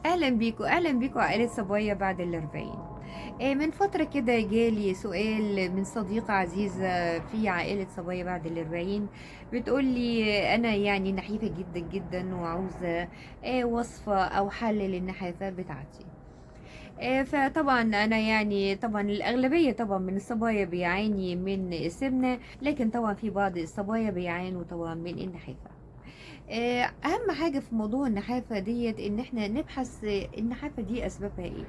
أهلا بيكوا عائلة صبايا بعد الأربعين. من فترة كده جالي سؤال من صديقة عزيزة في عائلة صبايا بعد الأربعين. بتقولي أنا يعني نحيفة جدا جدا وعاوزة وصفة أو حل للنحافة بتاعتي. فطبعا أنا يعني طبعا الأغلبية طبعا من الصبايا بيعاني من السمنة، لكن طبعا في بعض الصبايا بيعانوا طبعا من النحافة. اهم حاجه في موضوع النحافه ديت ان احنا نبحث النحافه دي اسبابها ايه.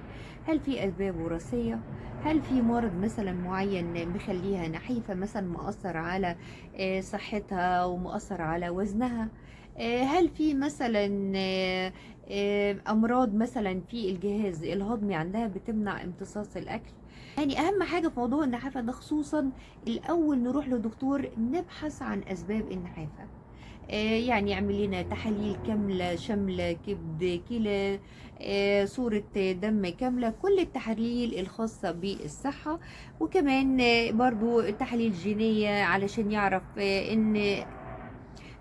هل في اسباب وراثيه؟ هل في مرض مثلا معين مخليها نحيفه، مثلا مؤثر على صحتها ومؤثر على وزنها؟ هل في مثلا امراض مثلا في الجهاز الهضمي عندها بتمنع امتصاص الاكل؟ يعني اهم حاجه في موضوع النحافه ده خصوصا الاول نروح لدكتور نبحث عن اسباب النحافه. يعني يعمل لنا تحاليل كاملة شاملة كبد كلى، صورة دم كاملة، كل التحاليل الخاصة بالصحة. وكمان برضو تحاليل جينية علشان يعرف ان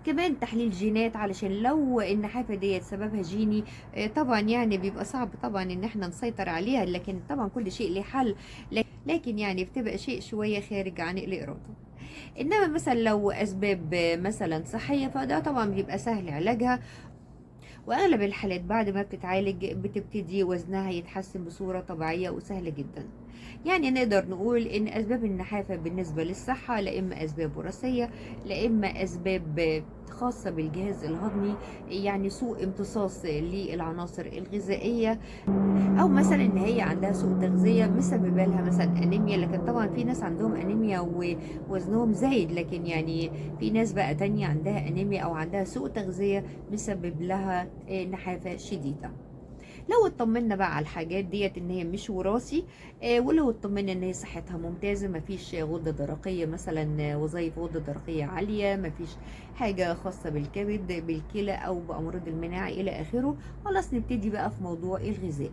كمان تحليل جينات علشان لو النحافة ديت سببها جيني. طبعا يعني بيبقى صعب طبعا ان احنا نسيطر عليها، لكن طبعا كل شيء له حل. لكن يعني بتبقى شيء شوية خارج عن الإرادة. انما مثلا لو اسباب مثلا صحيه فده طبعا بيبقى سهل علاجها، واغلب الحالات بعد ما بتتعالج بتبتدي وزنها يتحسن بصوره طبيعيه وسهله جدا. يعني نقدر نقول ان اسباب النحافه بالنسبه للصحه لا اما اسباب وراثيه، لا اما اسباب خاصه بالجهاز الهضمي، يعني سوء امتصاص للعناصر الغذائيه، او مثلا ان هي عندها سوء تغذيه مسببه لها مثلا انيميا. لكن طبعا في ناس عندهم انيميا ووزنهم زايد، لكن يعني في ناس بقى تانية عندها انيميا او عندها سوء تغذيه مسبب لها نحافه شديده. لو اطمنا بقى على الحاجات ديت ان هي مش وراثي، ولو اطمنا ان هي صحتها ممتازه، مفيش غده درقيه مثلا، وظائف غده درقيه عاليه، مفيش حاجه خاصه بالكبد بالكلى او بامراض المناعه الى اخره، خلاص نبتدي بقى في موضوع الغذاء.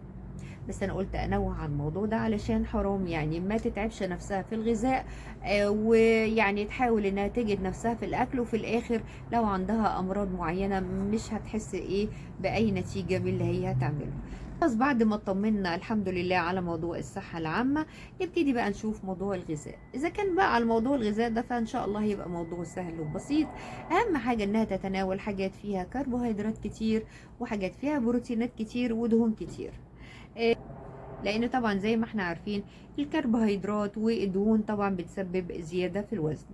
بس انا قلت انوه عن الموضوع ده علشان حرام يعني ما تتعبش نفسها في الغذاء، ويعني تحاول انها تجد نفسها في الاكل، وفي الاخر لو عندها امراض معينة مش هتحس باي نتيجة من اللي هي هتعمله. بس بعد ما اطمنا الحمد لله على موضوع الصحة العامة، نبتدي بقى نشوف موضوع الغذاء. اذا كان بقى على موضوع الغذاء ده فان شاء الله هيبقى موضوع سهل وبسيط. اهم حاجة انها تتناول حاجات فيها كربوهيدرات كتير، وحاجات فيها بروتينات كتير ودهون كتير. لان طبعا زي ما احنا عارفين الكربوهيدرات والدهون طبعا بتسبب زيادة في الوزن.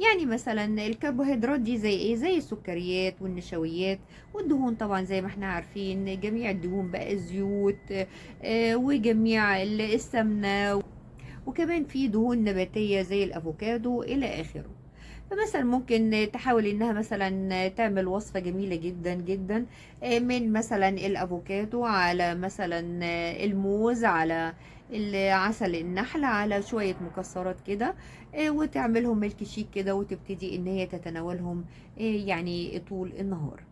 يعني مثلا الكربوهيدرات دي زي ايه؟ زي السكريات والنشويات. والدهون طبعا زي ما احنا عارفين جميع الدهون بقى الزيوت، وجميع السمنة، وكمان في دهون نباتية زي الافوكادو الى اخره. فمثلا ممكن تحاول انها مثلا تعمل وصفة جميلة جدا جدا، من مثلا الافوكادو على مثلا الموز على عسل النحل على شوية مكسرات كده، وتعملهم ميلك شيك كده، وتبتدي ان هي تتناولهم يعني طول النهار.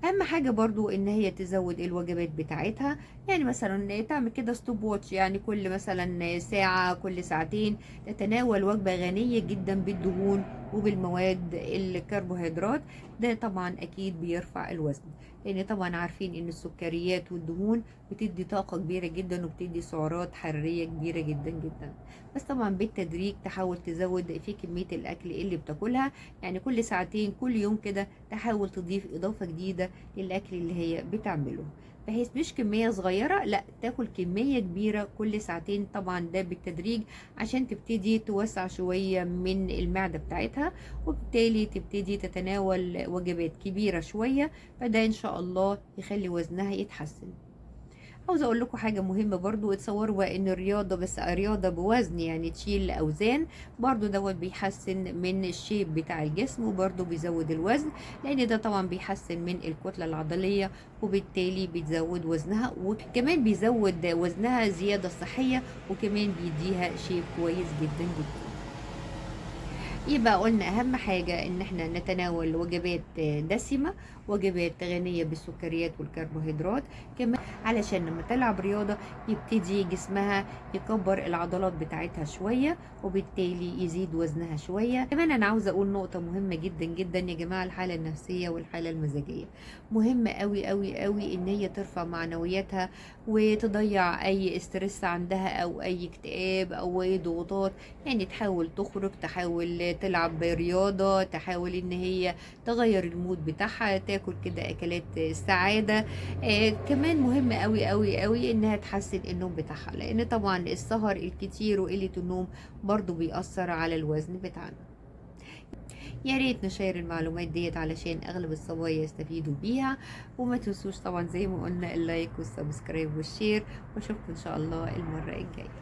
اهم حاجه برضو ان هي تزود الوجبات بتاعتها. يعني مثلا تعمل كده ستوب واتش، يعني كل مثلا ساعه كل ساعتين تتناول وجبه غنيه جدا بالدهون وبالمواد الكربوهيدرات. ده طبعا اكيد بيرفع الوزن، لان طبعا عارفين ان السكريات والدهون بتدي طاقه كبيره جدا وبتدي سعرات حراريه كبيره جدا جدا. بس طبعا بالتدريج تحاول تزود في كميه الاكل اللي بتاكلها. يعني كل ساعتين كل يوم كده تحاول تضيف اضافه جديده للاكل اللي هي بتعمله، بحيث مش كمية صغيرة، لا تاكل كمية كبيرة كل ساعتين. طبعا ده بالتدريج عشان تبتدي توسع شوية من المعدة بتاعتها، وبالتالي تبتدي تتناول وجبات كبيرة شوية، فده ان شاء الله يخلي وزنها يتحسن. عاوزه اقول لكم حاجه مهمه برضو، اتصوروا بقى ان الرياضه بس رياضه بوزن، يعني تشيل اوزان، برضو دوت بيحسن من الشيب بتاع الجسم، وبرضو بيزود الوزن، لان ده طبعا بيحسن من الكتله العضليه، وبالتالي بتزود وزنها، وكمان بيزود وزنها زياده صحيه، وكمان بيديها شيب كويس جدا جدا. يبقى قلنا اهم حاجة ان احنا نتناول وجبات دسمة، وجبات غنية بالسكريات والكربوهيدرات كمان، علشان لما تلعب رياضة يبتدي جسمها يكبر العضلات بتاعتها شوية، وبالتالي يزيد وزنها شوية. كمان انا عاوزة اقول نقطة مهمة جدا جدا يا جماعة، الحالة النفسية والحالة المزاجية مهمة قوي قوي قوي ان هي ترفع معنوياتها، وتضيع اي استرس عندها او اي اكتئاب او اي ضغوطات. يعني تحاول تخرج، تحاول تلعب رياضة، تحاول ان هي تغير المود بتاعها، تاكل كده اكلات السعادة. كمان مهم قوي قوي قوي انها تحسن النوم بتاعها، لان طبعا السهر الكتير وقلة النوم برضو بيأثر على الوزن بتاعنا. يا ريت نشير المعلومات ديت علشان اغلب الصبايا يستفيدوا بيها. وما تنسوش طبعا زي ما قلنا اللايك والسبسكرايب والشير، واشوفكم ان شاء الله المرة الجاية.